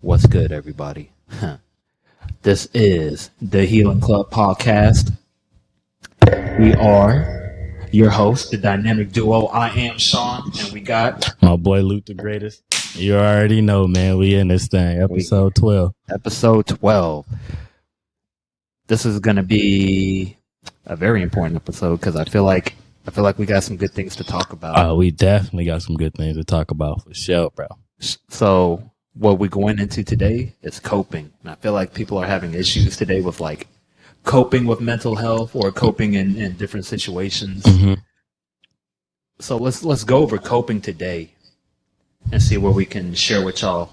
What's good, everybody? This is the Healing Club podcast. We are your host, the dynamic duo. I am Sean, and we got My boy Luke the greatest. You already know, man. We in this thing. Episode 12. episode 12. This is going to be a very important episode because I feel like we got some good things to talk about. We definitely got some good things to talk about for sure, bro. So what we're going into today is coping. And I feel like people are having issues today with like coping with mental health or coping in different situations. Mm-hmm. So let's go over coping today and see what we can share with y'all.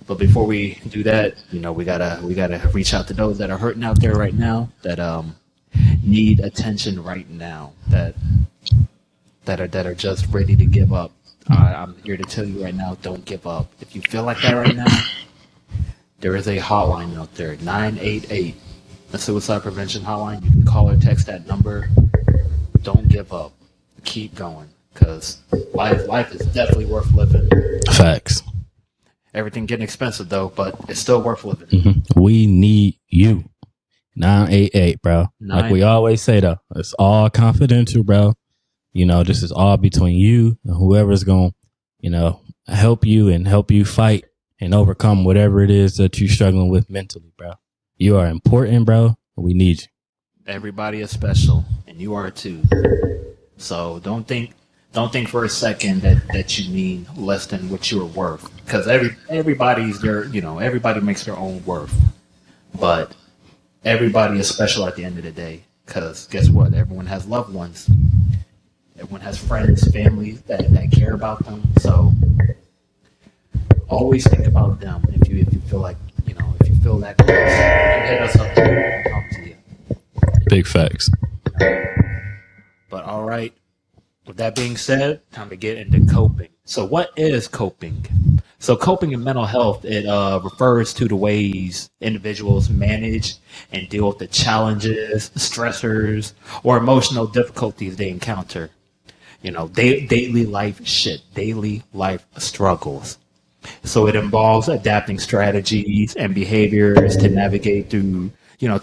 But before we do that, we gotta reach out to those that are hurting out there right now, that need attention right now, that are just ready to give up. I'm here to tell you right now, don't give up. If you feel like that right now, there is a hotline out there, 988, a suicide prevention hotline. You can call or text that number. Don't give up. Keep going, because life is definitely worth living. Facts. Everything getting expensive though, but it's still worth living. Mm-hmm. We need you. 988, bro. Like we always say though, it's all confidential, bro. This is all between you and whoever's going to, help you and help you fight and overcome whatever it is that you're struggling with mentally, bro. You are important, bro. We need you. Everybody is special, and you are too. So don't think for a second that you mean less than what you're worth, because everybody's their, everybody makes their own worth, but everybody is special at the end of the day. Because guess what? Everyone has loved ones. Everyone has friends, families that care about them. So always think about them. If you feel like, if you feel that close, hit us up and talk to you. Big facts. But all right. With that being said, time to get into coping. So what is coping? So coping in mental health, it refers to the ways individuals manage and deal with the challenges, stressors, or emotional difficulties they encounter. Daily life shit, daily life struggles. So it involves adapting strategies and behaviors to navigate through,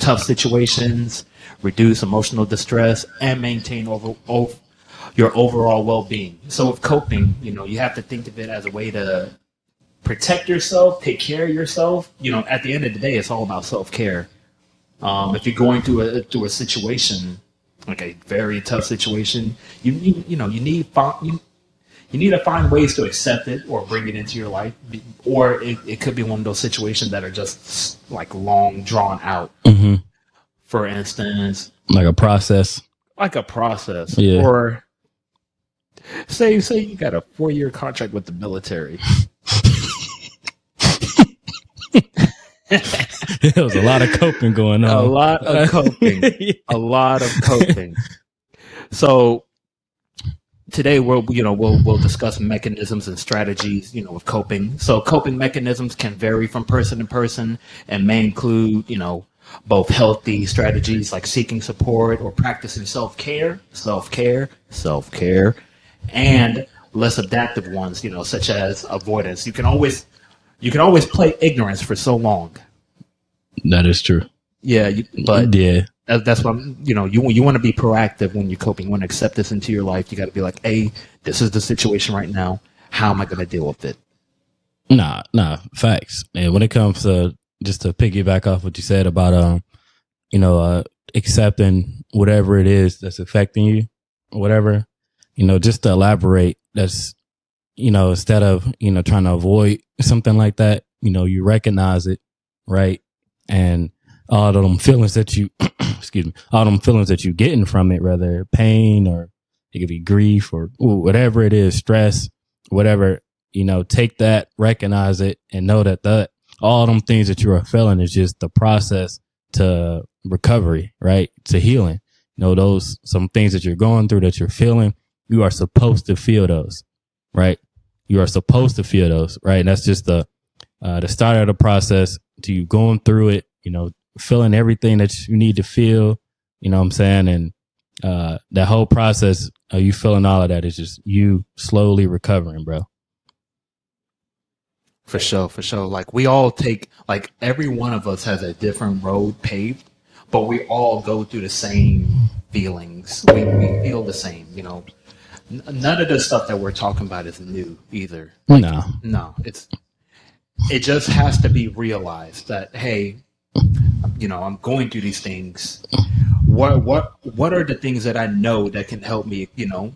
tough situations, reduce emotional distress, and maintain your overall well-being. So with coping, you have to think of it as a way to protect yourself, take care of yourself. At the end of the day, it's all about self-care. If you're going through a situation, like a very tough situation, you need to find ways to accept it or bring it into your life. Or it could be one of those situations that are just like long drawn out. Mm-hmm. For instance, like a process. Yeah. Or say you got a 4-year contract with the military. There was a lot of coping going on. A lot of coping. So today we'll discuss mechanisms and strategies, with coping. So coping mechanisms can vary from person to person and may include, both healthy strategies like seeking support or practicing self-care, and less adaptive ones, such as avoidance. You can always play ignorance for so long. That is true. Yeah, but that's what you want to be proactive when you're coping. You want to accept this into your life. You got to be like, hey, this is the situation right now. How am I going to deal with it? Nah, facts. And when it comes to, just to piggyback off what you said about accepting whatever it is that's affecting you, whatever, just to elaborate, that's, instead of, trying to avoid something like that, you recognize it, right? And all of them feelings that you, all them feelings that you getting from it, whether pain or it could be grief or whatever it is, stress, whatever, take that, recognize it, and know that all them things that you are feeling is just the process to recovery, right? To healing. Those, some things that you're going through that you're feeling, you are supposed to feel those, right? You are supposed to feel those, right? And that's just the start of the process to you going through it, feeling everything that you need to feel, what I'm saying? And that whole process of you feeling all of that is just you slowly recovering, bro. For sure, for sure. Like we all take, like every one of us has a different road paved, but we all go through the same feelings. We feel the same, you know. None of the stuff that we're talking about is new either. No. No, it just has to be realized that hey, you know, I'm going through these things. What are the things that I know that can help me, you know,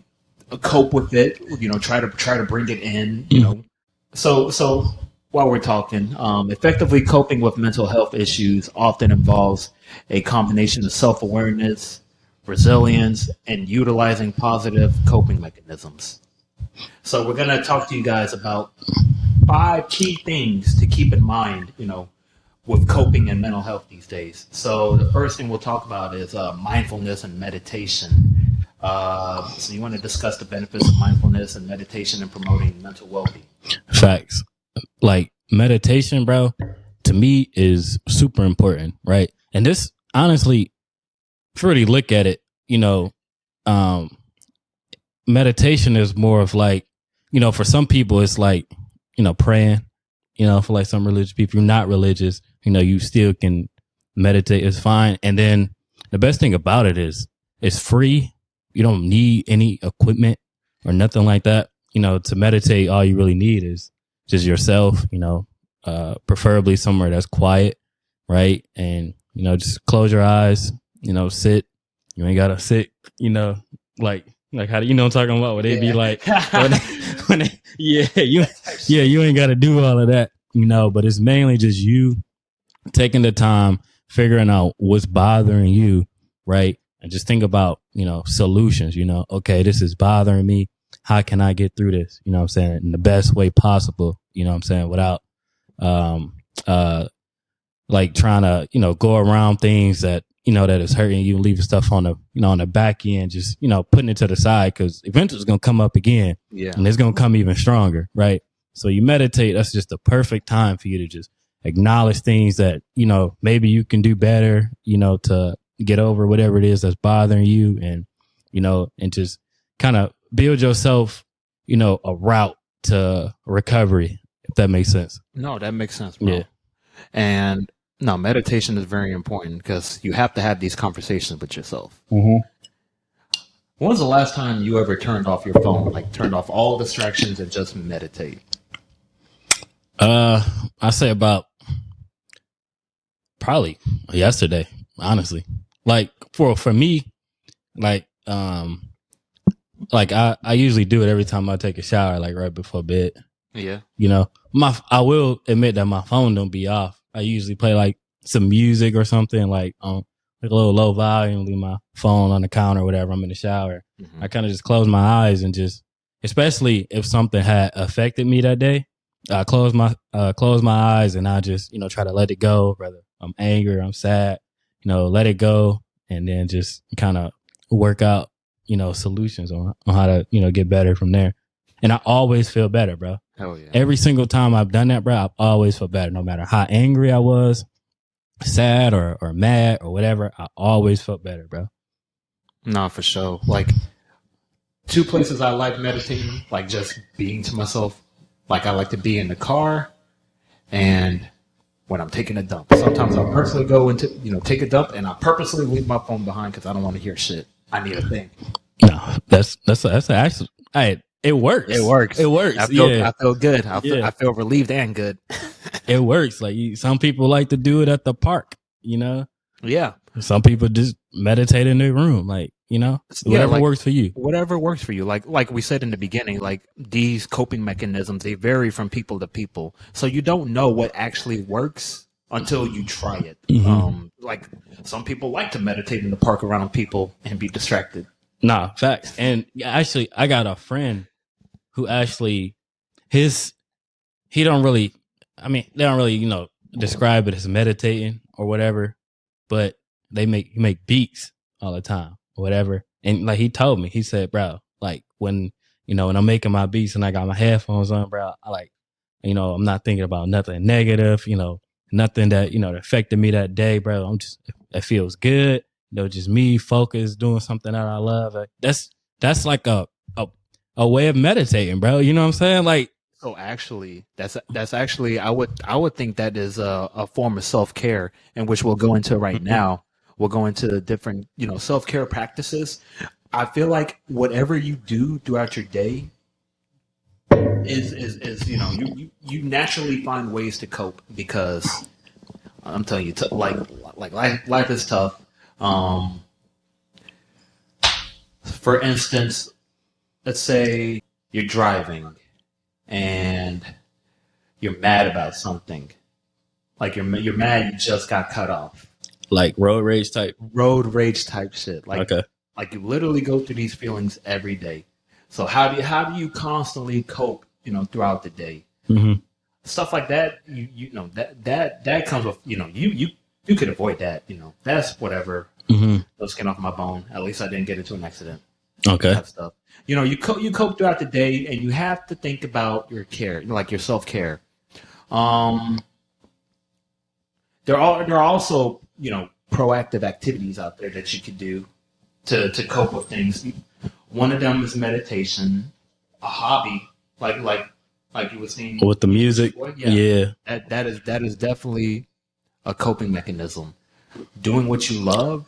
cope with it? You know, try to bring it in. You know, so while we're talking, effectively coping with mental health issues often involves a combination of self awareness, resilience, and utilizing positive coping mechanisms. So we're gonna talk to you guys about 5 key things to keep in mind, you know, with coping and mental health these days. So the first thing we'll talk about is mindfulness and meditation. So you want to discuss the benefits of mindfulness and meditation in promoting mental well-being. Facts. Like meditation, bro, to me is super important, right? And this, honestly, if you really look at it, you know, meditation is more of like, you know, for some people, it's like, you know, praying, you know, for like some religious people, you're not religious, you know, you still can meditate. It's fine. And then the best thing about it is it's free. You don't need any equipment or nothing like that. You know, to meditate, all you really need is just yourself, you know, preferably somewhere that's quiet, right? And, you know, just close your eyes, you know, sit. You ain't gotta sit, you know, like how do you know what I'm talking about? Where they be like, you ain't gotta do all of that, you know, but it's mainly just you taking the time, figuring out what's bothering you, right? And just think about, you know, solutions, you know, okay, this is bothering me. How can I get through this? You know what I'm saying? In the best way possible, you know what I'm saying? Without, like trying to, you know, go around things that, you know, that is hurting you, leaving stuff on the, you know, on the back end, just, you know, putting it to the side because eventually it's going to come up again. Yeah. And it's going to come even stronger. Right. So you meditate. That's just the perfect time for you to just acknowledge things that, you know, maybe you can do better, you know, to get over whatever it is that's bothering you and, you know, and just kind of build yourself, you know, a route to recovery, if that makes sense. No, that makes sense, bro. Yeah. And no, meditation is very important because you have to have these conversations with yourself. Mm-hmm. When was the last time you ever turned off your phone, like turned off all distractions and just meditate? I say about probably yesterday, honestly. Like for me, like I usually do it every time I take a shower, like right before bed. Yeah. You know, I will admit that my phone don't be off. I usually play like some music or something like on like a little low volume, leave my phone on the counter or whatever. I'm in the shower. Mm-hmm. I kind of just close my eyes and just, especially if something had affected me that day, I close my eyes and I just, you know, try to let it go. Whether I'm angry, I'm sad, you know, let it go, and then just kind of work out, you know, solutions on how to, you know, get better from there. And I always feel better, bro. Hell yeah. Every single time I've done that, bro, I've always felt better. No matter how angry I was, sad or mad or whatever, I always felt better, bro. No, for sure. Like 2 places I like meditating, like just being to myself. Like I like to be in the car and when I'm taking a dump. Sometimes I'll purposely go into, you know, take a dump and I purposely leave my phone behind because I don't want to hear shit. I need a thing. No, that's actually, it works. It works. It works. I feel good. I feel relieved and good. It works. Like some people like to do it at the park, you know? Yeah. Some people just meditate in their room, like, you know, whatever works for you. Whatever works for you. Like we said in the beginning, like these coping mechanisms, they vary from people to people. So you don't know what actually works until you try it. Mm-hmm. Like some people like to meditate in the park around people and be distracted. Nah, facts. And actually, I got a friend who actually they don't really, you know, describe it as meditating or whatever, but he make beats all the time or whatever. And like he told me, he said, bro, like when I'm making my beats and I got my headphones on, bro, I like, you know, I'm not thinking about nothing negative, you know, nothing that, you know, that affected me that day, bro. It feels good. You know, just me focused, doing something that I love. That's like a way of meditating, bro. You know what I'm saying? Like, So actually, that's actually I would think that is a form of self care, in which we'll go into right Mhm. now. We'll go into the different self care practices. I feel like whatever you do throughout your day is you naturally find ways to cope, because I'm telling you, like life is tough. Um, for instance, let's say you're driving and you're mad about something. Like you're mad you just got cut off. Like road rage type. Road rage type shit. Okay. Like you literally go through these feelings every day. So how do you constantly cope, throughout the day? Hmm. Stuff like that, that comes with, you could avoid that, That's whatever. Hmm. Those skin off my bone. At least I didn't get into an accident. Okay. That stuff. You cope throughout the day, and you have to think about your care, like your self care. Um, there are also proactive activities out there that you could do to cope with things. One of them is meditation, a hobby like you were saying With the music. before. Yeah, Yeah. that is definitely a coping mechanism. Doing what you love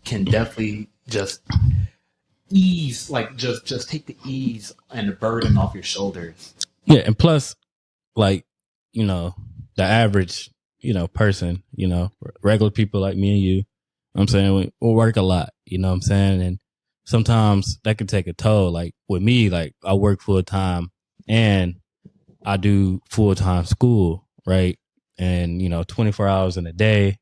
can definitely just ease, like just take the ease and the burden off your shoulders. Yeah. And plus, like, the average, person, regular people like me and you, I'm saying we work a lot, you know what I'm saying? And sometimes that can take a toll. Like with me, like I work full time and I do full time school, right? And, 24 hours in a day,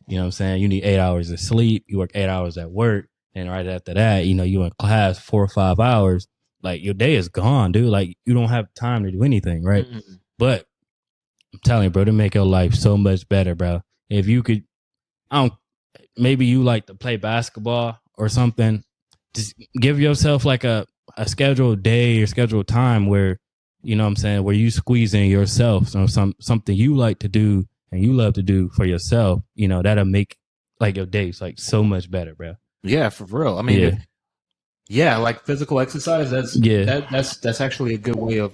you know what I'm saying? You need 8 hours of sleep. You work 8 hours at work. And right after that, you in class 4 or 5 hours. Like your day is gone, dude. Like you don't have time to do anything, right? Mm-mm. But I'm telling you, bro, to make your life so much better, bro. If you could, I don't, maybe you like to play basketball or something. Just give yourself like a scheduled day or scheduled time where, you know what I'm saying, where you squeeze in yourself. So something you like to do and you love to do for yourself, that'll make like your days like so much better, bro. Yeah, for real. I Yeah. mean, yeah, like physical exercise. That's Yeah. that, that's actually a good way of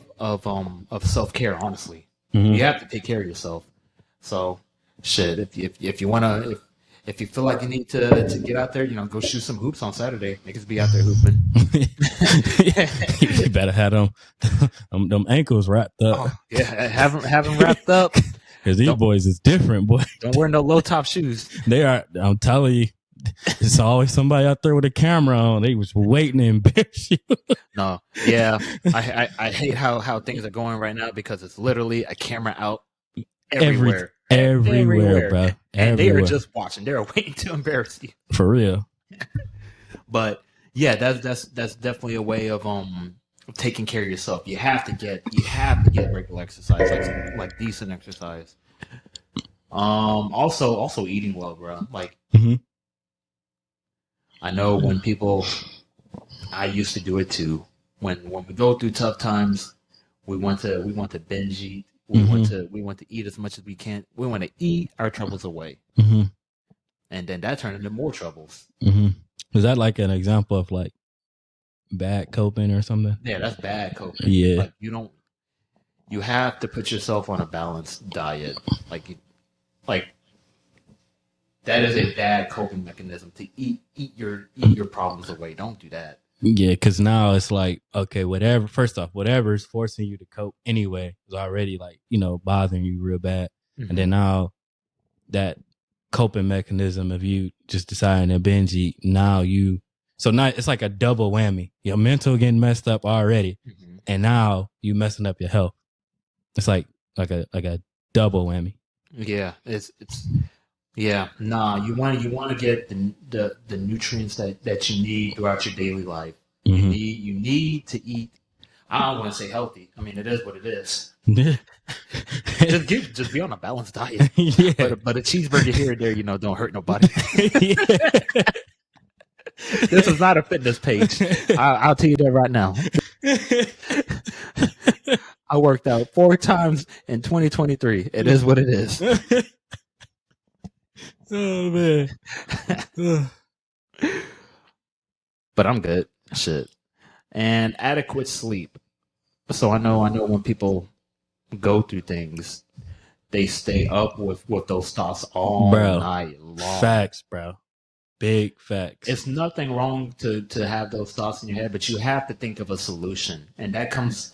self care. Honestly, Hmm. you have to take care of yourself. So, shit. If you wanna if you feel like you need to get out there, go shoot some hoops on Saturday. Niggas be out there hooping. You better have them ankles wrapped up. Oh yeah, have them wrapped up. Because these Don't- boys is different, boy. Don't wear no low top shoes. They are, I'm telling you, there's always somebody out there with a camera on. They was waiting to embarrass you. No, yeah, I hate how things are going right now, because it's literally a camera out everywhere. Everywhere, bro. And they are Everywhere. just watching. They're waiting to embarrass you. For real. But yeah, that's definitely a way of taking care of yourself. You have to get regular exercise, like decent exercise. Also eating well, bro. Like Hmm. I know when people, I used to do it too. When we go through tough times, we want to binge eat. We want to eat as much as we can. We want to eat our troubles away, Hmm. and then that turned into more troubles. Hmm. Is that like an example of like bad coping or something? Yeah, that's bad coping. Yeah. Like you have to put yourself on a balanced diet. Like that is a bad coping mechanism, to eat your problems away. Don't do that. Yeah, because now it's like, okay, whatever. First off, whatever is forcing you to cope anyway is already like, bothering you real bad. Mhm. And then now that coping mechanism of you just deciding to binge eat, now it's like a double whammy. Your mental getting messed up already, Mhm. and now you messing up your health. It's like a double whammy. Yeah, it's yeah. Nah, you want to get the nutrients that you need throughout your daily life. Mhm. You need to eat. I don't want to say healthy. I mean, it is what it is. Yeah. Just be on a balanced diet. Yeah. But a cheeseburger here and there, don't hurt nobody. Yeah. This is not a fitness page. I'll tell you that right now. I worked out 4 times in 2023. It is what it is. Oh man. But I'm good. Shit. And adequate sleep. So I know when people go through things, they stay up with those thoughts all Bro, night long. facts, bro. Big facts. It's nothing wrong to have those thoughts in your head, but you have to think of a solution, and that comes,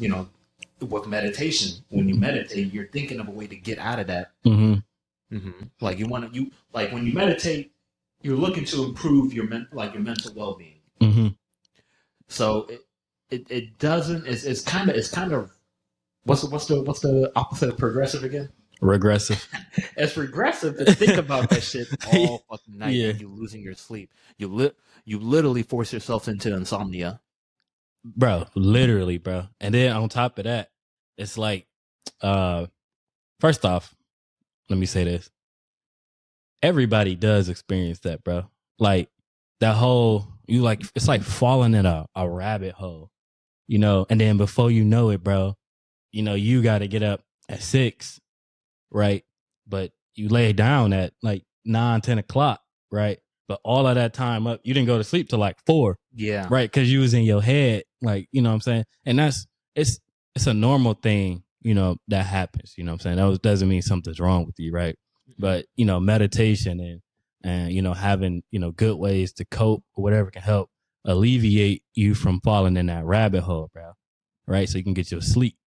with meditation. When you meditate, you're thinking of a way to get out of that. Like like when you meditate, you're looking to improve your mental well-being. So it doesn't. It's kind of what's the opposite of progressive again? Regressive. It's regressive to think about that shit all fucking night Yeah. and you losing your sleep. You literally force yourself into insomnia. Bro, literally, bro. And then on top of that, it's like, first off, let me say this. Everybody does experience that, bro. Like that whole, it's like falling in a rabbit hole, and then before you know it, bro, you got to get up at 6, right? But you lay down at like 9, 10 o'clock, right? But all of that time up, you didn't go to sleep till like 4. Yeah. Right. Cause you was in your head, like, you know what I'm saying? And it's a normal thing, that happens, you know what I'm saying? That doesn't mean something's wrong with you. Right. But, meditation and, having, good ways to cope or whatever can help alleviate you from falling in that rabbit hole, bro. Right. So you can get your sleep.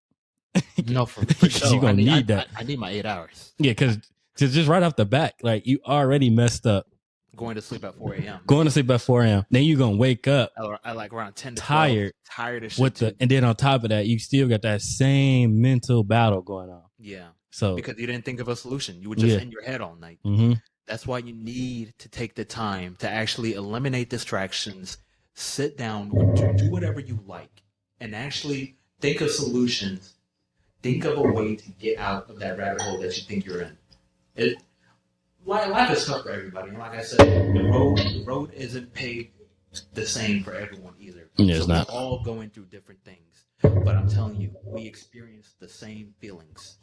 No, for sure. You're going to need that. I need my 8 hours. Yeah. Cause just right off the bat, like you already messed up. Going to sleep at 4 a.m. Going to sleep at 4 a.m. Then you're going to wake up. I like around 10 to 12, tired as shit. And then on top of that, you still got that same mental battle going on. Yeah. So because you didn't think of a solution. You were just in your head all night. That's why you need to take the time to actually eliminate distractions, sit down, do whatever you like, and actually think of solutions. Think of a way to get out of that rabbit hole that you think you're in. Life is tough for everybody. And like I said, the road isn't paved the same for everyone either. Yeah, it's so not. We're all going through different things. But I'm telling you, we experience the same feelings.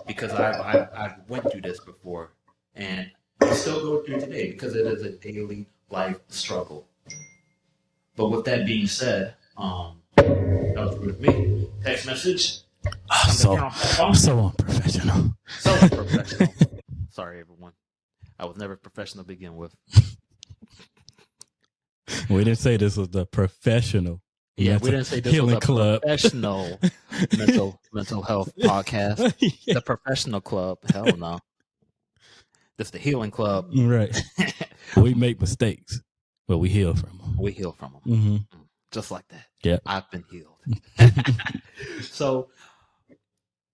Because I've went through this before. And I still go through today because it is a daily life struggle. But with that being said, that was with me. Text message. So unprofessional. So unprofessional. Sorry, everyone. I was never professional to begin with. We didn't say this was the professional. Yeah, we didn't say this Healing was a Club. professional mental health podcast. Yeah. The professional club. Hell no. This is the healing club. Right. We make mistakes, but we heal from them. We heal from them. Mm-hmm. Just like that. Yeah. I've been healed. So,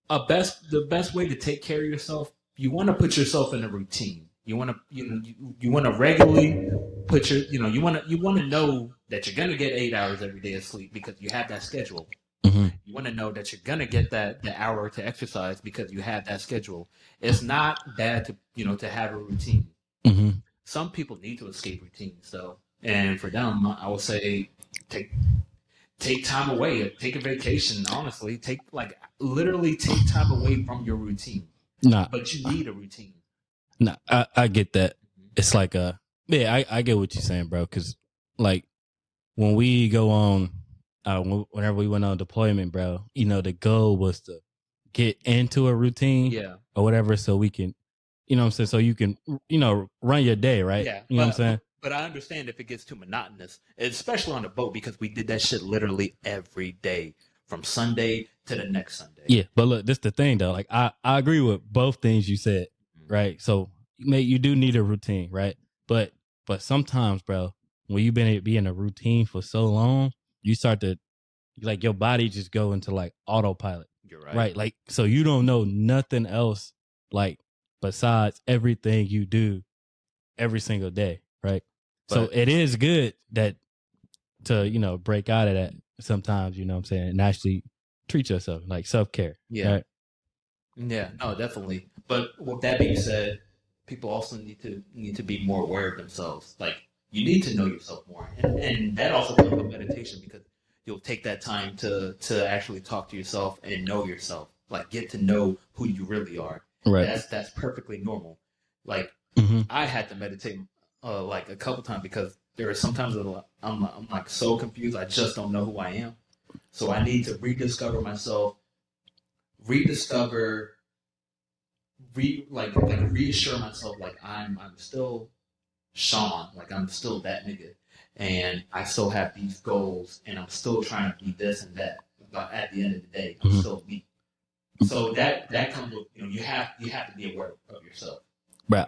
the best way to take care of yourself, you want to put yourself in a routine. You want to you want to regularly put you want to know that you're gonna get 8 hours every day of sleep because you have that schedule. Mm-hmm. You want to know that you're gonna get the hour to exercise because you have that schedule. It's not bad to have a routine. Mm-hmm. Some people need to escape routines though, and for them, I would say take time away, take a vacation. Honestly, literally take time away from your routine. Nah, but you need a routine. Nah, I get that. It's like I get what you're saying, bro. Because like when we go on, whenever we went on deployment, bro, the goal was to get into a routine, or whatever, so we can, what I'm saying, so you can, run your day, right? Yeah, what I'm saying. But I understand if it gets too monotonous, especially on the boat, because we did that shit literally every day from Sunday to the next Sunday. Yeah, but look, this the thing though. Like I agree with both things you said, right? So you do need a routine, right? But sometimes, bro, when you've be in a routine for so long, you start to your body just go into like autopilot. You're right. Right? Like so you don't know nothing else besides everything you do every single day, right? So it is good to break out of that sometimes, you know what I'm saying, and actually treat yourself, like self-care. Yeah. Right? Yeah, no, definitely. But with that being said, people also need to be more aware of themselves. Like you need to know yourself more. And that also comes with meditation because you'll take that time to actually talk to yourself and know yourself. Like get to know who you really are. Right. That's perfectly normal. Like I had to meditate like a couple times because there are sometimes I'm like so confused. I just don't know who I am. So I need to rediscover myself, rediscover, reassure myself, like I'm still Sean, like I'm still that nigga, and I still have these goals, and I'm still trying to be this and that. But at the end of the day, I'm still me. So that comes with, you have to be aware of yourself. Bro,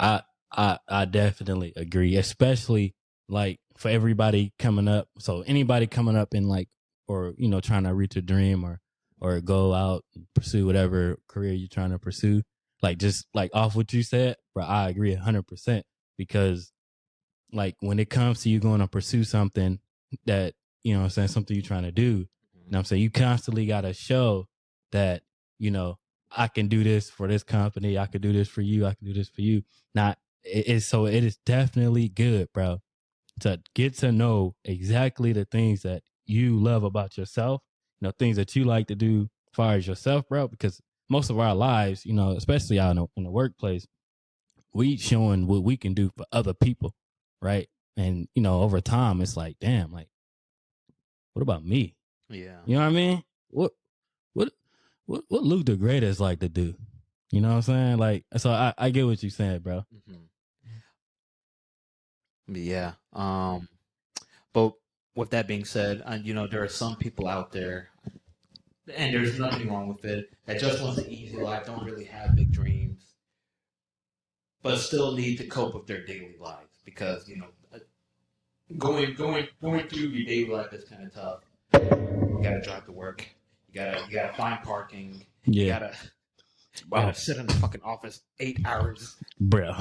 I definitely agree, especially like for everybody coming up. So anybody coming up in like, or trying to reach a dream or go out and pursue whatever career you're trying to pursue. Like just like off what you said, bro, I agree 100% because like when it comes to you going to pursue something that I'm saying, something you're trying to do, you know what I'm saying, you constantly got to show that I can do this for this company, I could do this for you, I can do this for you. Not it is definitely good, bro, to get to know exactly the things that you love about yourself, things that you like to do as far as yourself, bro, because most of our lives, especially out in the workplace, we showing what we can do for other people, right? And over time, it's like, damn, like, what about me? Yeah. You know what I mean? What what Luke the Greatest like to do? You know what I'm saying? Like, so I get what you're saying, bro. Yeah. But with that being said, there are some people out there, and there's nothing wrong with it, that just wants an easy life, don't really have big dreams, but still need to cope with their daily lives because going through your daily life is kind of tough. You gotta drive to work. You gotta find parking. Yeah. You gotta sit in the fucking office 8 hours, bro.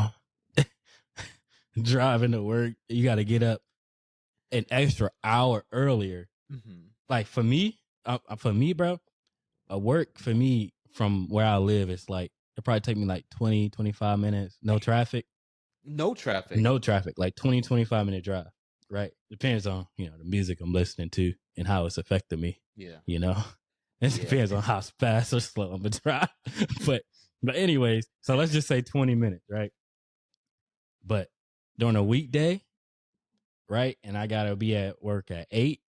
Driving to work, you got to get up an extra hour earlier. Like for me, bro, a work for me from where I live, it's like it probably take me like 20, 25 minutes. No traffic. No traffic. No traffic. Like 20, 25-minute drive. Right. Depends on, the music I'm listening to and how it's affecting me. Yeah. It depends on how fast or slow I'm gonna drive. but anyways, so let's just say 20 minutes, right? But during a weekday, right? And I gotta be at work at 8,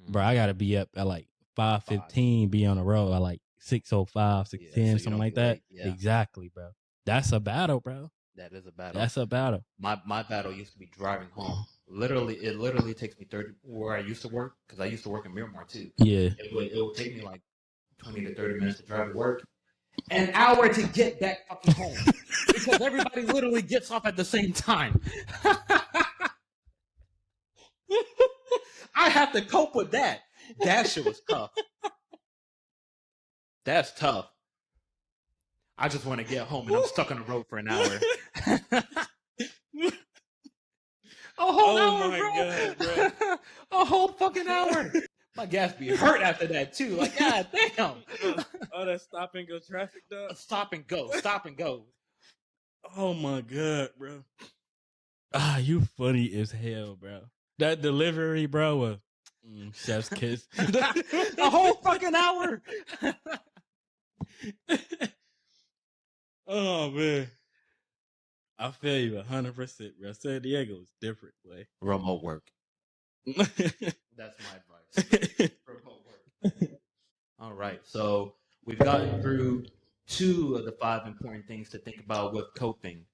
bro. I gotta be up at like 5:15, be on the road at like 6:05, 6:10, something like that. Yeah. Exactly, bro. That's a battle, bro. That is a battle. That's a battle. My battle used to be driving home. It literally takes me 30 where I used to work, because I used to work in Miramar too. Yeah. It would take me like 20 to 30 minutes to drive to work. An hour to get back fucking home. Because everybody literally gets off at the same time. I have to cope with that. That shit was tough. That's tough. I just want to get home and I'm stuck on the road for an hour. A whole hour, my bro. God, bro. A whole fucking hour. My gas be hurt after that too. Like, god damn. Oh, that stop and go traffic, dog. Stop and go. Oh my god, bro. Ah, you funny as hell, bro. That delivery, bro, was chef's kiss. A whole fucking hour. Oh man, I feel you 100%, bro. San Diego is different, way. Remote work. That's my advice. Remote work. All right, so we've gotten through 2 of the 5 important things to think about with coping.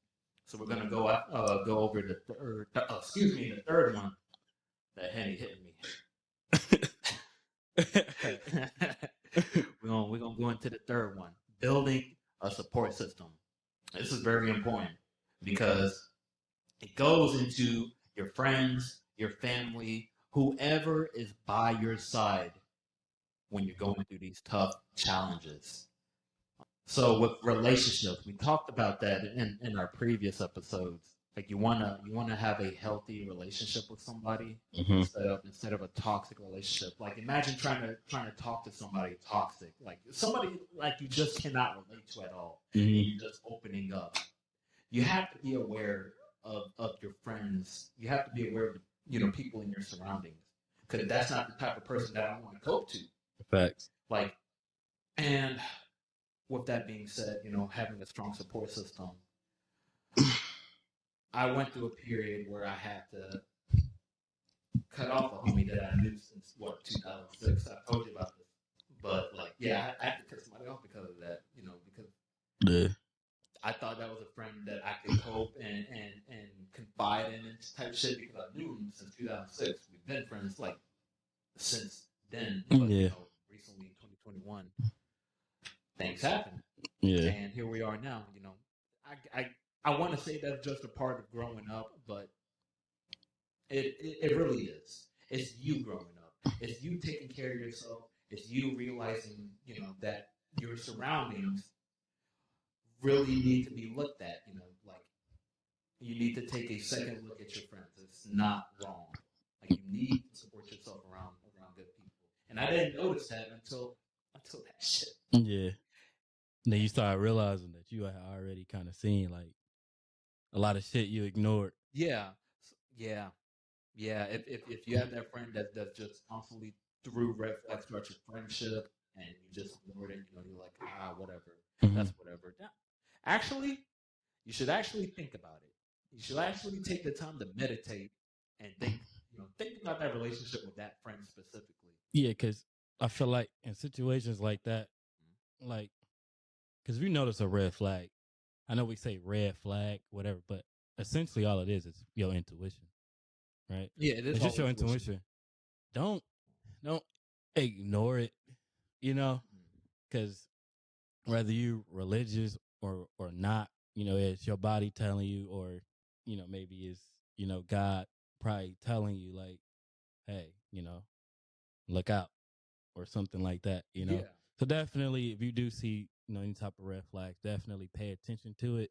So we're gonna go over the third one. That Henny hit me. We're gonna go into the third one. Building a support system. This is very important because it goes into your friends, your family, whoever is by your side when you're going through these tough challenges. So with relationships, we talked about that in our previous episodes. Like you wanna have a healthy relationship with somebody instead of a toxic relationship. Like imagine trying to talk to somebody toxic, like somebody like you just cannot relate to at all. And you're just opening up. You have to be aware of your friends. You have to be aware of people in your surroundings, because that's not the type of person that I want to cope to. Facts. Like, and with that being said, having a strong support system. I went through a period where I had to cut off a homie that I knew since 2006. I told you about this But like, yeah, I had to cut somebody off because of that. You know, because Yeah. I thought that was a friend that I could cope and confide in and type shit because I knew him since 2006. We've been friends like since then, but you Yeah. know, recently 2021, things happened, Yeah. and here we are now. You know, I want to say that's just a part of growing up, but it really is. It's you growing up. It's you taking care of yourself. It's you realizing, you know, that your surroundings really need to be looked at. You know, like you need to take a second look at your friends. It's not wrong. Like you need to support yourself around good people. And I didn't notice that until that shit. Yeah. Then you start realizing that you had already kind of seen like a lot of shit you ignored. Yeah, yeah, yeah. If you have that friend that just constantly threw red flags throughout your friendship and you just ignored it, you know, you're like, whatever. Mhm. That's whatever. Actually, you should actually think about it. You should actually take the time to meditate and think, you know, think about that relationship with that friend specifically. Yeah, because I feel like in situations like that, like, because if you notice a red flag, I know we say red flag, whatever, but essentially all it is your intuition, right? Yeah, it is It's just all your intuition. intuition. Don't ignore it, you know, because whether you religious or not, you know, it's your body telling you, or you know, maybe it's God probably telling you like, hey, look out or something like that, you know. Yeah. So definitely, if you do see any type of red flags, definitely pay attention to it.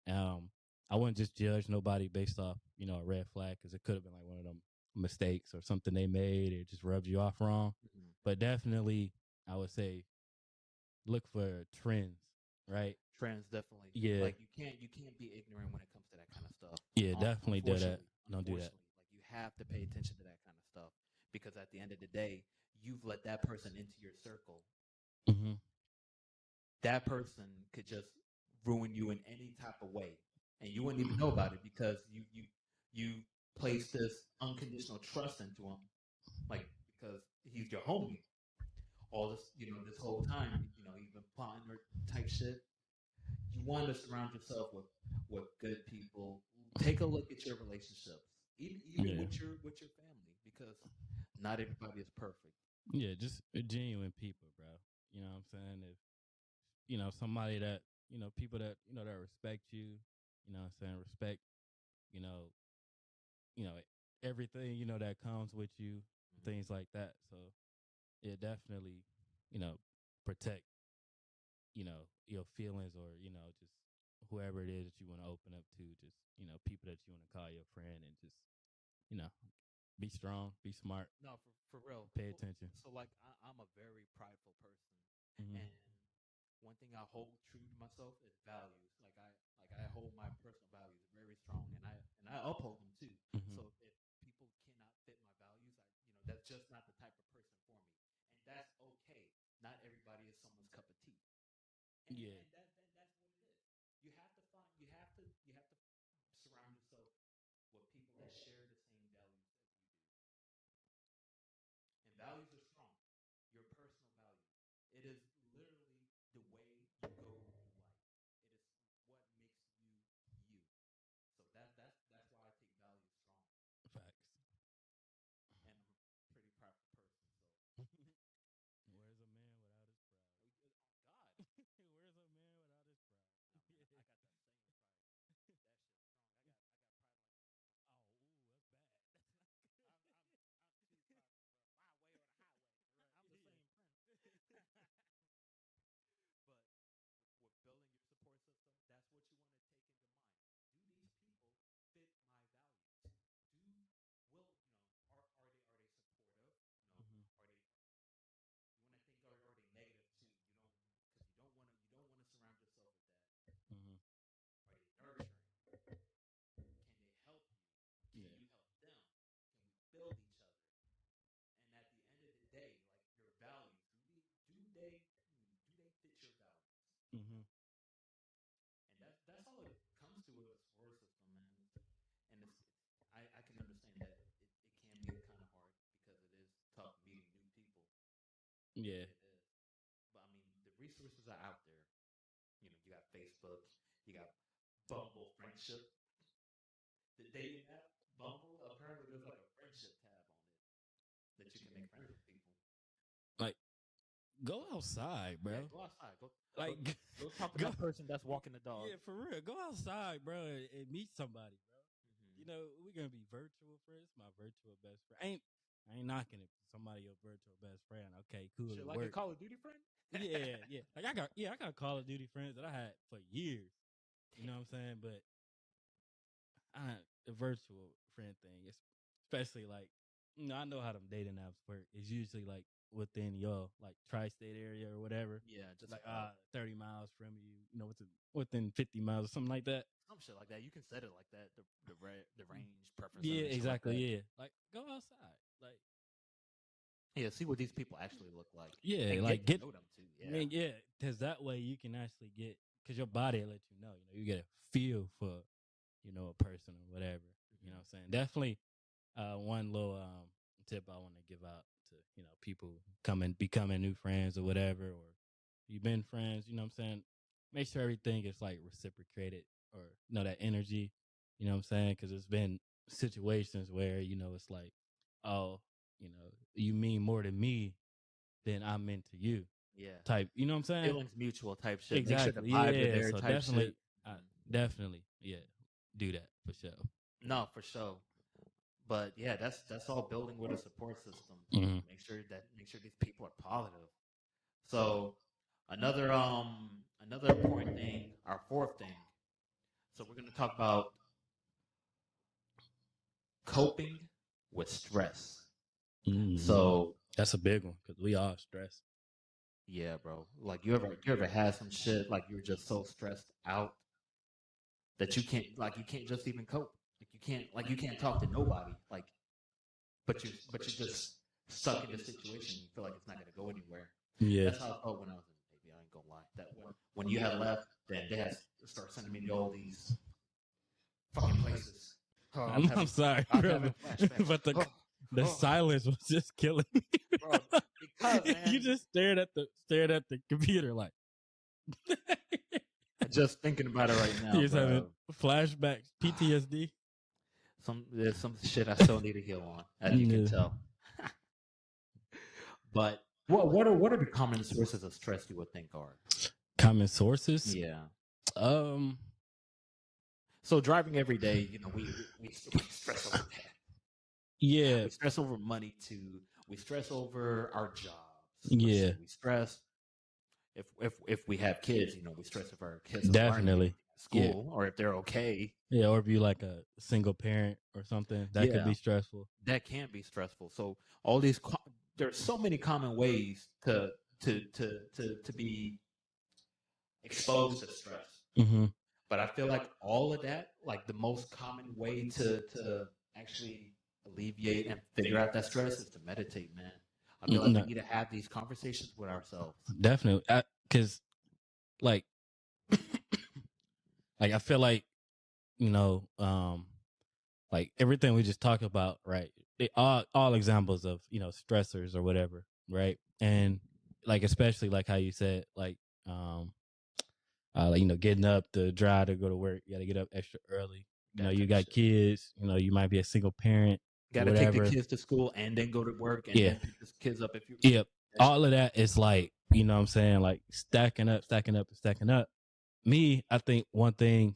Um, I wouldn't just judge nobody based off a red flag, because it could have been like one of them mistakes or something they made. It just rubbed you off wrong. Mhm. But definitely, I would say look for trends, right? Trends definitely. Yeah, Like you can't be ignorant when it comes to that kind of stuff. yeah, definitely do that. Unfortunately, Don't do that. like you have to pay attention to that kind of stuff because at the end of the day, you've let that person into your circle. Mm-hmm. That person could just ruin you in any type of way, and you wouldn't even know about it because you place this unconditional trust into him, like because he's your homie. All this, you know, this whole time, you know, you've been plotting or type shit. You want to surround yourself with good people. Take a look at your relationships, even Yeah, with your family, because not everybody is perfect. yeah, just genuine people, bro. You know what I'm saying? If somebody that people that that respect you, what I'm saying, respect, you know, you know everything that comes with you, things like that. So it definitely, you know, protect your feelings, or just whoever it is that you want to open up to, just people that you want to call your friend, and just you know be strong, be smart, No, for real. pay attention. So like I'm a very prideful person, Mm-hmm. and one thing I hold true to myself is values. Like I hold my personal values very strong, and I uphold them too. Mm-hmm. So if people cannot fit my values, that's just not the type of person for me, and that's okay. Not everybody is someone's cup of tea, Yeah. and that's what it is. You have to find you have to surround yourself with people that share the same values as you do. And values are strong. Your personal values. It is literally the way you go through life. It is what makes you you. So that's why I take values strong. Facts. And I'm a pretty prideful person. Where's a man without his pride? So God, Where's a man without his pride? no man, I got that same with pride. That shit's strong. I got pride like Oh, ooh, that's bad. I'm too prideful for my way or the highway. I'm the same prince. But with building your support system, that's what you want to take into mind. Do these people fit my values? Do will you know are they supportive? You know, Mm-hmm. are they you want to think are they negative too? You don't because you don't want to surround yourself with that. Mm-hmm. Are they nurturing? Can they help you? Can Yeah. you help them? Can we build each other? And at the end of the day, like your values, do they fit your values? Mm-hmm. And that's all it comes to with a support system, man. And I can understand that it can be kind of hard because it is tough meeting new people. Yeah. It is. Facebook. You got Bumble Friendship. The dating app, Bumble, apparently there's like a friendship tab on it that you can make friends with people. Like, go outside, bro. Yeah, go outside. Like, Go talk to go- that person that's walking the dog. yeah, for real. Go outside, bro, and meet somebody, bro. Mhm. You know, we're gonna be virtual friends. My virtual best friend. I ain't knocking it. Somebody your virtual best friend. Okay, cool. Shit, it like a work. Call of Duty friend? Yeah. Like I got Call of Duty friends that I had for years. You know what I'm saying? But the virtual friend thing, especially like, I know how them dating apps work. It's usually like within your like tri-state area or whatever. Yeah, just Like 30 miles from you, within 50 miles or something like that. some shit like that. You can set it like that. The range preference. Yeah, and shit exactly. Like that. Yeah, like go outside. Like Yeah, see what these people actually look like. yeah, And like get to know them too. Yeah. I mean, yeah, because that way you can actually get, because your body will let you know. You get a feel for, a person or whatever. You know what I'm saying? Definitely, one little tip I want to give out to people becoming new friends or whatever, or you've been friends. You know what I'm saying? Make sure everything is like reciprocated, or that energy. You know what I'm saying? Because there's been situations where it's like, oh, you mean more to me than I meant to you. Yeah. Type, you know what I'm saying? Feelings mutual type shit. Exactly. Make sure the vibe Yeah. is there So type definitely, shit. definitely, yeah, do that for sure. No, for sure. But yeah, that's all building with a support system. Mhm. Make sure these people are positive. So another important thing, our fourth thing. So we're gonna talk about coping with stress. Mhm. So That's a big one because we all stressed. yeah, bro. Like you ever had some shit like you're just so stressed out that you can't just even cope. You can't talk to nobody. Like but you're just stuck in this situation. You feel like it's not gonna go anywhere. Yeah. That's how I felt when I was in the Navy. I ain't gonna lie. That when you had left, then they had to start sending me to all these fucking places. Oh, I'm sorry, I'm bro, having flashbacks. but the Oh. silence was just killing me. Bro, because man, You just stared at the computer like just thinking about it right now. you're just bro. having flashbacks, PTSD. There's some shit I still need to heal on, as you can Yeah. tell. But what are the common sources of stress you would think are? Common sources. Yeah. Um. So driving every day, we stress over that. Yeah. We stress over money too. We stress over our jobs. Yeah. We stress if we have kids, we stress if our kids are Definitely. learning at school or if they're okay. Yeah, or if you like a single parent or something, that could Yeah. be stressful. That can be stressful. So all these there's so many common ways to be exposed to stress. Mm-hmm. But I feel like all of that, like the most common way to actually alleviate and figure out that stress is to meditate, man. I feel like we need to have these conversations with ourselves. Definitely, because like I feel like like everything we just talked about, right? They all examples of stressors or whatever, right? And like especially like how you said like getting up to drive to go to work, you got to get up extra early. You got kids. You might be a single parent. Got to take the kids to school and then go to work and then pick the kids up if you. Yep. All of that is like what I'm saying, like stacking up. Me, I think one thing,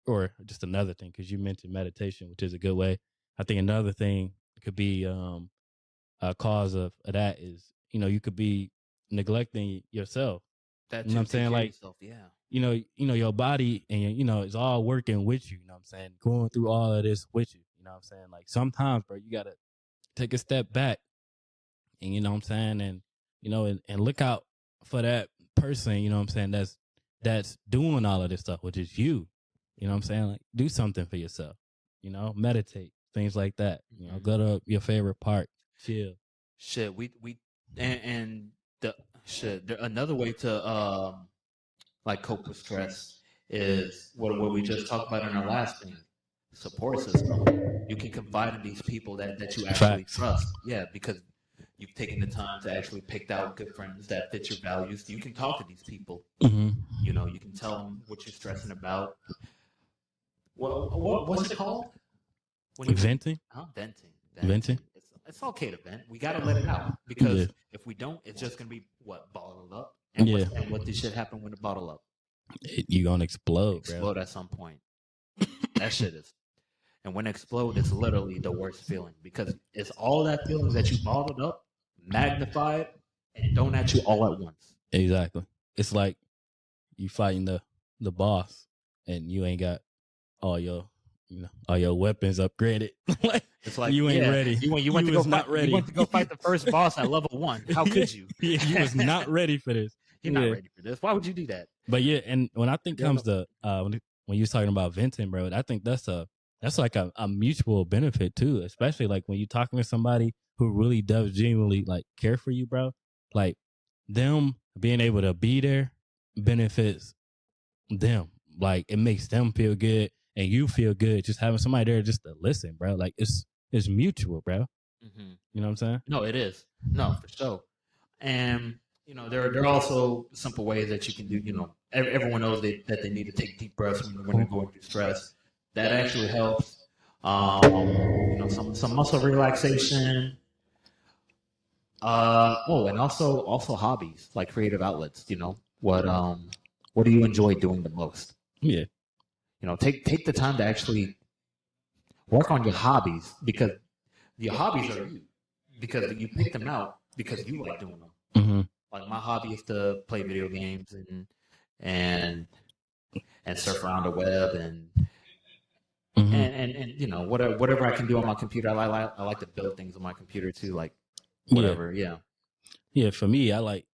or just another thing, because you mentioned meditation, which is a good way. I think another thing could be a cause of that is you could be neglecting yourself. That's what I'm saying, like yourself, yeah. Your body and it's all working with you. You know what I'm saying, going through all of this with you. You know what I'm saying, like sometimes, bro, you gotta take a step back, and what I'm saying, and and look out for that person. You know what I'm saying, that's doing all of this stuff, which is you. You know what I'm saying, like do something for yourself. Meditate, things like that. Go to your favorite park, chill. Shit, another way to like cope with stress is what we just talked about in our last thing, support system. You can confide in these people that you actually trust. Yeah, because you've taken the time to actually pick out good friends that fit your values, you can talk to these people. Mm-hmm. You know, you can tell them what you're stressing about. What's it called? When you Venting. venting. Venting. It's okay to vent. We gotta let it out Yeah. because if we don't, it's just gonna be bottled up. And Yeah. what did shit happen when it bottle up? You gonna explode, bro. Explode at some point. That shit is. And when it explodes, it's literally the worst feeling because it's all that feelings that you bottled up, magnified, and thrown at you all at once. Exactly. It's like you fighting the boss, and you ain't got all your weapons upgraded. Like, It's like you ain't ready. You went to was go not fight, ready. You went to go fight the first boss at level 1. How could you? Yeah, you was not ready for this. You're not ready for this. Why would you do that? But yeah, and when I think comes to when you was talking about venting, bro, I think that's like a mutual benefit too, especially like when you're talking to somebody who really does genuinely like care for you, bro. Like them being able to be there benefits them. Like it makes them feel good and you feel good just having somebody there just to listen, bro. Like it's mutual, bro. Mm-hmm. You know what I'm saying? No, it is. No, for sure. And you know, there are also simple ways that you can do. You know, everyone knows that they need to take deep breaths when they're going through stress. That actually helps. You know, some muscle relaxation. And also hobbies like creative outlets. You know, what do you enjoy doing the most? Yeah. You know, take the time to actually work on your hobbies because your hobbies are you because you pick them out because you like doing them. Mm-hmm. Like my hobby is to play video games and surf around the web and you know whatever I can do on my computer. I like to build things on my computer too, like whatever. Yeah. Yeah, for me, I like